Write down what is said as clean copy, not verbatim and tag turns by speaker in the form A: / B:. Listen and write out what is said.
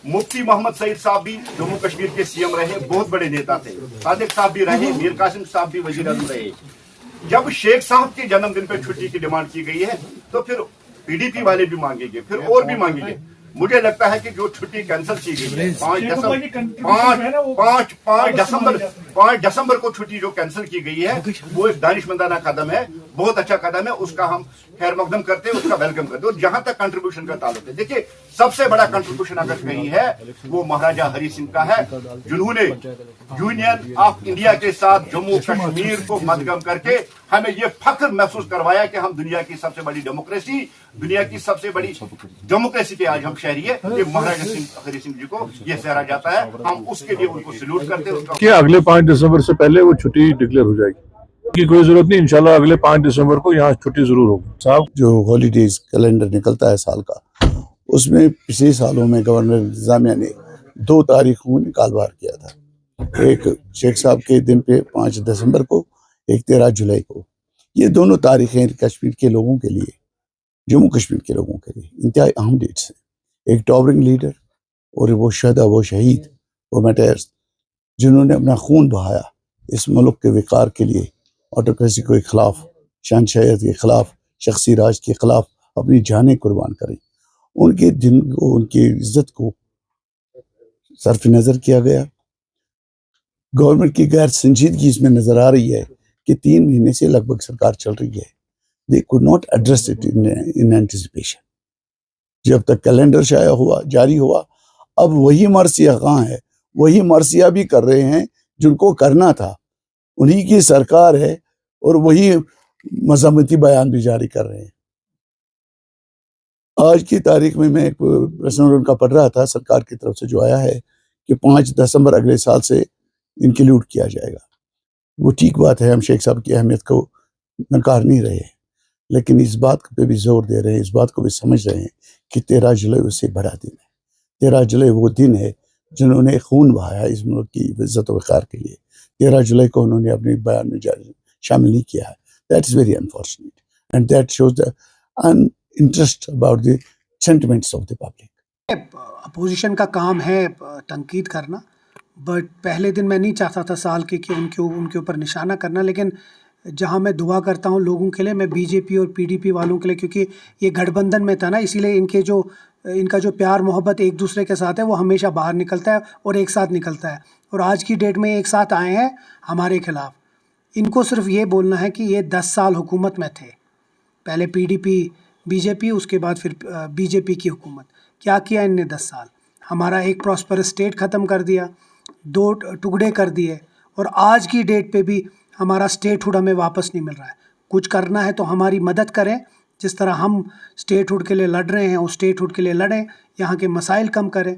A: मुफ्ती मोहम्मद सईद साहब भी जम्मू कश्मीर के सीएम रहे, बहुत बड़े नेता थे। सादिक साहब भी रहे, मीर कासिम साहब भी वजीर आज़म रहे। जब शेख साहब के जन्मदिन पर छुट्टी की डिमांड की गई है तो फिर पीडीपी वाले भी मांगेंगे, फिर और भी मांगेंगे। मुझे लगता है कि जो छुट्टी कैंसिल की गई है 5 दिसंबर को छुट्टी जो कैंसिल की गई है वो एक दानिशमंदाना कदम है, बहुत अच्छा कदम है, उसका हम खैर मकदम करते हैं, उसका वेलकम करते हैं। और जहां तक कंट्रीब्यूशन का ताल्लुक है, देखिए सबसे बड़ा कंट्रीब्यूशन अगर कहीं है वो महाराजा हरि सिंह का है, जिन्होंने यूनियन ऑफ इंडिया के साथ जम्मू कश्मीर को मदगम करके हमें ये फख्र महसूस करवाया कि हम दुनिया की सबसे बड़ी डेमोक्रेसी, दुनिया की सबसे बड़ी डेमोक्रेसी के आज हम शहरी है। ये महाराजा हरि सिंह जी को ये सहरा जाता है, हम उसके लिए उनको सैल्यूट करते हैं।
B: कि अगले 5 दिसंबर से पहले वो छुट्टी डिक्लेयर हो जाएगी की कोई जरूरत नहीं, इंशाल्लाह अगले 5 दिसंबर को यहाँ छुट्टी जरूर होगी। साहब
C: जो हॉलीडेज कैलेंडर निकलता है साल का, उसमें पिछले सालों में गवर्नर इंतजामिया ने 2 तारीखों में कालबार किया था, एक शेख साहब के दिन पे 5 दिसंबर को, एक 13 जुलाई को। ये दोनों तारीखें कश्मीर के लोगों के लिए, जम्मू कश्मीर के लोगों के लिए इंतहाई अहम डेट्स हैं। एक टॉवरिंग लीडर और वो शहदा, वो शहीद, वो मैटर्स जिन्होंने अपना खून बहाया इस मुल्क के विकार के लिए, ऑटोक्रेसी के खिलाफ, शहनशाहियत के खिलाफ, शख्सी राज के खिलाफ अपनी जानें कुर्बान करें। उनके दिन को, उनकी इज्जत को सर्फ नज़र किया गया। गवर्नमेंट की गैर संजीदगी इसमें नज़र आ रही है कि 3 महीने से लगभग सरकार चल रही है। They could not address it in anticipation. जब तक कैलेंडर शाया हुआ, जारी हुआ, अब वही मरसिया कहाँ है? वही मरसिया भी कर रहे हैं जिनको करना था, उन्हीं की सरकार है और वही मज़म्मती बयान भी जारी कर रहे हैं। आज की तारीख में मैं एक प्रश्न उनका पढ़ रहा था, सरकार की तरफ से जो आया है कि 5 दिसंबर अगले साल से इंक्लूड किया जाएगा। वो ठीक बात है, हम शेख साहब की अहमियत को नकार नहीं रहे, लेकिन इस बात पे भी जोर दे रहे हैं, इस बात को भी समझ रहे हैं कि 13 जुलाई उससे बड़ा दिन है। 13 जुलाई वो दिन है जिन्होंने खून बहाया इस मुल्क की इज्जत और वक़ार के लिए। 13 जुलाई को उन्होंने अपने बयान में शामिल नहीं किया है। That is very unfortunate and that shows the uninterest about the sentiments of the public.
D: Opposition का काम है तनकीद करना, बट पहले दिन मैं नहीं चाहता था साल के कि उनके ऊपर निशाना करना, लेकिन जहां मैं दुआ करता हूं लोगों के लिए, मैं बीजेपी और पीडीपी वालों के लिए, क्योंकि ये गठबंधन में था ना, इसीलिए इनका जो प्यार मोहब्बत एक दूसरे के साथ है वो हमेशा बाहर निकलता है और एक साथ निकलता है। और आज की डेट में एक साथ आए हैं हमारे खिलाफ। इनको सिर्फ ये बोलना है कि ये 10 साल हुकूमत में थे, पहले पीडीपी बीजेपी, उसके बाद फिर बीजेपी की हुकूमत। क्या किया इनने 10 साल? हमारा एक प्रॉस्परस स्टेट ख़त्म कर दिया, 2 टुकड़े कर दिए, और आज की डेट पे भी हमारा स्टेटहुड हमें वापस नहीं मिल रहा है। कुछ करना है तो हमारी मदद करें, जिस तरह हम स्टेटहुड के लिए लड़ रहे हैं उस स्टेटहुड के लिए लड़ें, यहाँ के मसाइल कम करें।